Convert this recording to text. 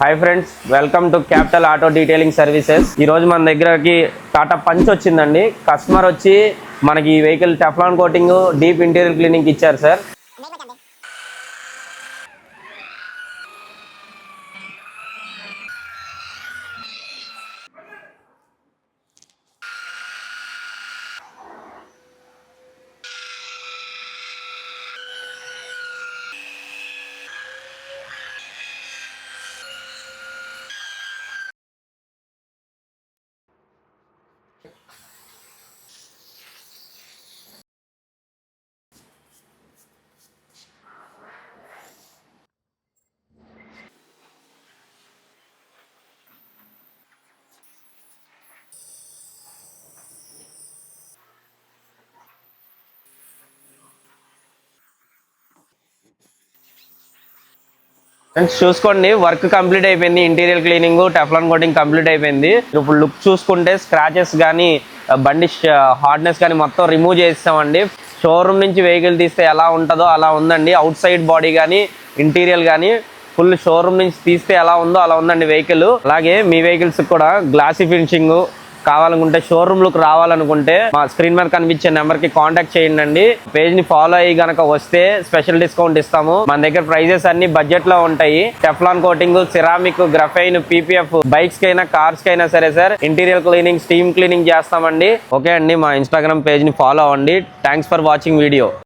Hi friends, welcome to capital auto detailing services. ఈరోజు మన దగ్గరకి టాటా పంచ్ వచ్చిందండి. కస్టమర్ వచ్చి మనకి ఈ vehicle Teflon coating, deep interior cleaning ఇచ్చారు సార్. ఫ్రెండ్స్ చూసుకోండి, వర్క్ కంప్లీట్ అయిపోయింది. Interior cleaning, Teflon coating complete అయిపోయింది. ఇప్పుడు లుక్ చూసుకుంటే స్క్రాచెస్ కానీ, బండి హార్డ్నెస్ కానీ మొత్తం రిమూవ్ చేస్తామండి. షోరూమ్ నుంచి వెహికల్ తీస్తే ఎలా ఉంటుందో అలా ఉందండి. అవుట్ సైడ్ బాడీ కానీ, ఇంటీరియర్ కానీ ఫుల్ షోరూమ్ నుంచి తీస్తే ఎలా ఉందో అలా ఉందండి వెహికల్. అలాగే మీ వెహికల్స్ కూడా గ్లాసీ ఫినిషింగ్ కావాలనుకుంటే, షోరూమ్ లుక్ రావాలనుకుంటే మా స్క్రీన్ మీద కనిపించే నెంబర్ కి కాంటాక్ట్ చేయండి. పేజ్ ని ఫాలో అయ్యి గనక వస్తే స్పెషల్ డిస్కౌంట్ ఇస్తాము. మన దగ్గర ప్రైజెస్ అన్ని బడ్జెట్ లో ఉంటాయి. Teflon coating, ceramic, గ్రఫైన్, PPF bikes కైనా కార్స్ కైనా సరే sir interior cleaning, steam cleaning చేస్తామండి. ఓకే అండి, మా ఇన్స్టాగ్రామ్ పేజ్ ని ఫాలో అవ్వండి. Thanks for watching video.